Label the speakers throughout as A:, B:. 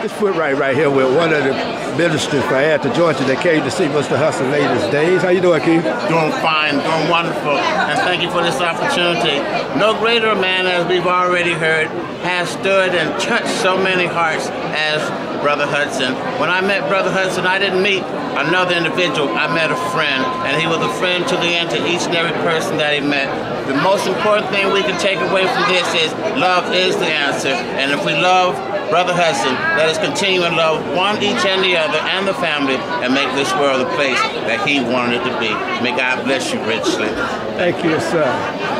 A: It's FOOTWRIGHT right here with one of the ministers for Atlanta, Georgia that came to see Mr. Hudson latest days. How you doing, Keith?
B: Doing fine, doing wonderful, and thank you for this opportunity. No greater man, as we've already heard, has stood and touched so many hearts as Brother Hudson. When I met Brother Hudson, I didn't meet another individual. I met a friend, and he was a friend to the end to each and every person that he met. The most important thing we can take away from this is love is the answer, and if we love Brother Hudson, let us continue to love one, each and the other, and the family, and make this world the place that he wanted it to be. May God bless you richly.
A: Thank you, sir.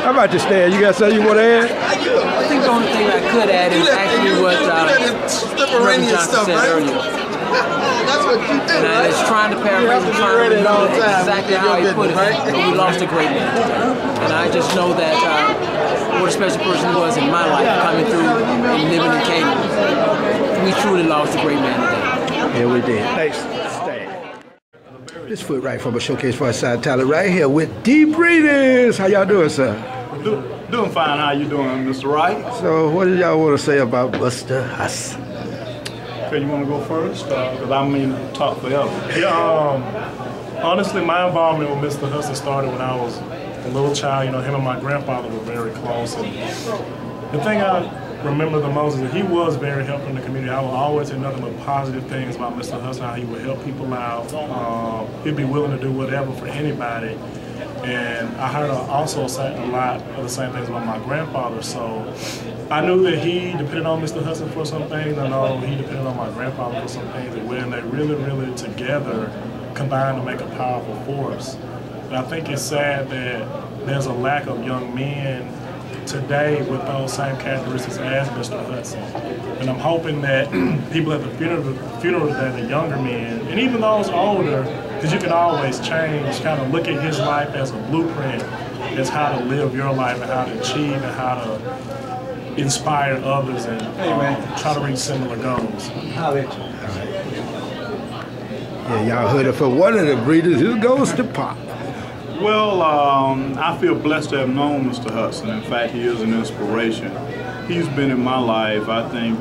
A: How about you, Stan? You got something you want to add?
C: I think the only thing I could add is actually what Reverend Johnson said earlier.
D: That's what you do,
C: and I was trying to paraphrase the term exactly how he put it, but we lost a great man. And I just know that what a special person he was in my life, coming through and living in Canaan. We truly lost a great man today.
A: Yeah, we did. Thanks, Stan. This FOOTWRIGHT from a showcase for outside talent right here with D. Breeders. How y'all doing, sir?
E: Doing fine. How you doing, Mr. Wright?
A: So, what do y'all want to say about Mr. Hudson?
E: Okay, you want to go first? Because I mean, talk forever. Yeah. Honestly, my involvement with Mr. Hudson started when I was a little child. You know, him and my grandfather were very close. And the thing I remember the most is that he was very helpful in the community. I will always hear nothing but positive things about Mr. Hudson, how he would help people out. He'd be willing to do whatever for anybody. And I heard also say a lot of the same things about my grandfather. So I knew that he depended on Mr. Hudson for some things. I know he depended on my grandfather for some things. And when they really together combined to make a powerful force. And I think it's sad that there's a lack of young men today with those same characteristics as Mr. Hudson. And I'm hoping that people at the funeral that the younger men, and even those older, because you can always change, kind of look at his life as a blueprint as how to live your life and how to achieve and how to inspire others and try to reach similar goals.
A: Yeah, y'all heard it from one of the breeders. Who goes to Pop?
E: Well, I feel blessed to have known Mr. Hudson. In fact, he is an inspiration. He's been in my life, I think,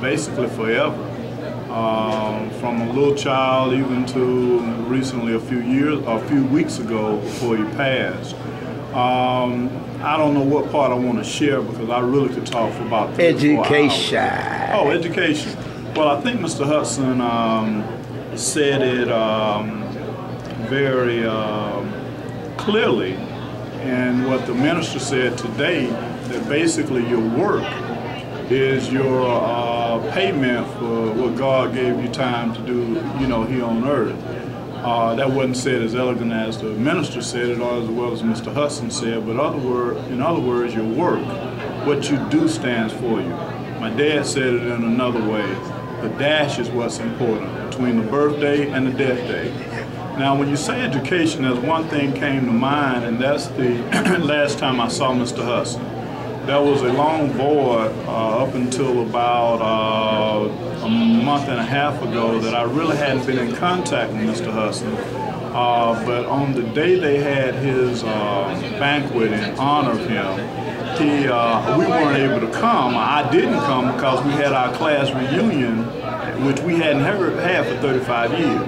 E: basically forever. From a little child even to recently a few weeks ago before he passed. I don't know what part I want to share because I really could talk for about 3 or 4 hours.
A: Education.
E: Oh, education. Well, I think Mr. Hudson said it very clearly, and what the minister said today, that basically your work is your payment for what God gave you time to do, you know, here on earth. That wasn't said as elegant as the minister said it, or as well as Mr. Hudson said, but in other words, your work, what you do stands for you. My dad said it in another way. The dash is what's important between the birthday and the death day. Now, when you say education, there's one thing came to mind, and that's the last time I saw Mr. Hudson. There was a long void up until about a month and a half ago that I really hadn't been in contact with Mr. Hudson. But on the day they had his banquet in honor of him, we weren't able to come. I didn't come because we had our class reunion, which we hadn't had for 35 years.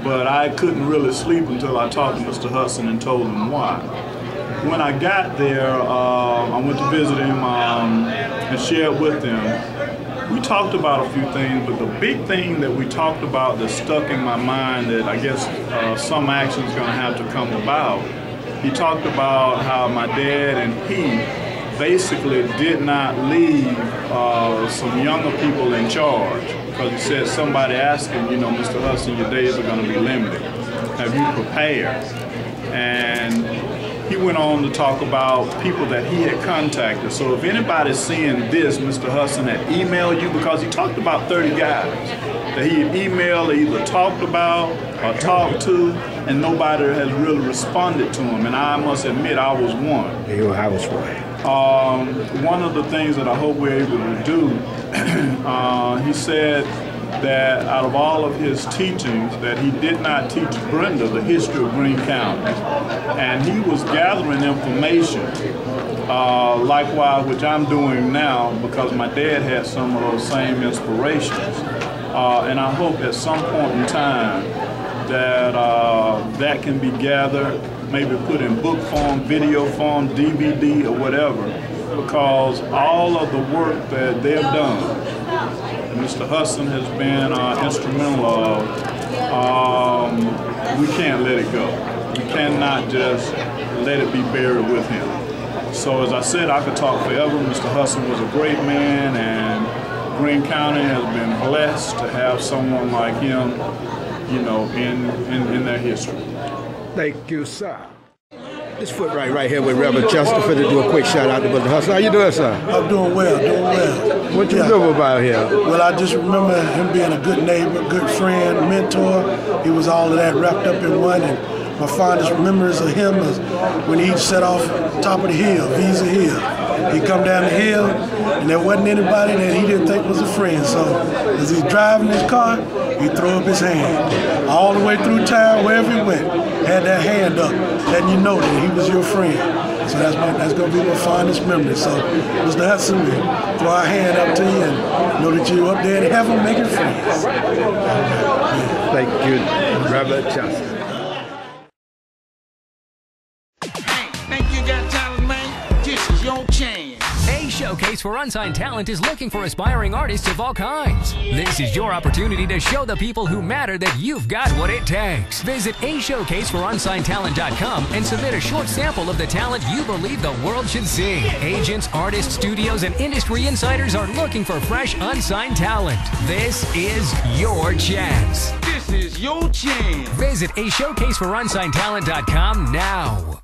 E: But I couldn't really sleep until I talked to Mr. Hudson and told him why. When I got there, I went to visit him and shared with him. We talked about a few things, but the big thing that we talked about that stuck in my mind that I guess some action is going to have to come about, he talked about how my dad and he basically did not leave some younger people in charge. Because he said somebody asked him, you know, Mr. Hudson, your days are going to be limited. Have you prepared? And he went on to talk about people that he had contacted. So if anybody's seeing this, Mr. Hudson had emailed you, because he talked about 30 guys that he had emailed or either talked about or talked to, and nobody has really responded to him. And I must admit, I was one.
A: I was one.
E: One of the things that I hope we're able to do, he said that out of all of his teachings, that he did not teach Brenda the history of Greene County. And he was gathering information Likewise, which I'm doing now because my dad had some of those same inspirations. And I hope at some point in time that that can be gathered, maybe put in book form, video form, DVD, or whatever, because all of the work that they've done, Mr. Hudson has been instrumental of, we can't let it go. We cannot just let it be buried with him. So as I said, I could talk forever. Mr. Hudson was a great man, and Greene County has been blessed to have someone like him, you know, in their history.
A: Thank you, sir. This FOOTWRIGHT right here with Reverend Chester for to do a quick shout out to Brother Hudson. How you doing, sir?
F: I'm doing well, doing well.
A: What you know about here?
F: Well, I just remember him being a good neighbor, good friend, mentor. He was all of that wrapped up in one. And my fondest remembrance of him was when he set off top of the hill, Visa Hill. He'd come down the hill, and there wasn't anybody that he didn't think was a friend. So as he's driving his car, he'd throw up his hand. All the way through town, wherever he went, had that hand up, letting you know that he was your friend. So that's going to be my fondest memory. So, Mr. Hudson, we throw our hand up to you and know that you're up there in heaven making friends. Yeah.
A: Thank you, Reverend Chester.
G: Think you got talent, man? This is your chance.
H: A Showcase for Unsigned Talent is looking for aspiring artists of all kinds. This is your opportunity to show the people who matter that you've got what it takes. Visit ashowcaseforunsingedtalent.com and submit a short sample of the talent you believe the world should see. Agents, artists, studios, and industry insiders are looking for fresh, unsigned talent. This is your chance.
G: This is your chance.
H: Visit ashowcaseforunsingedtalent.com now.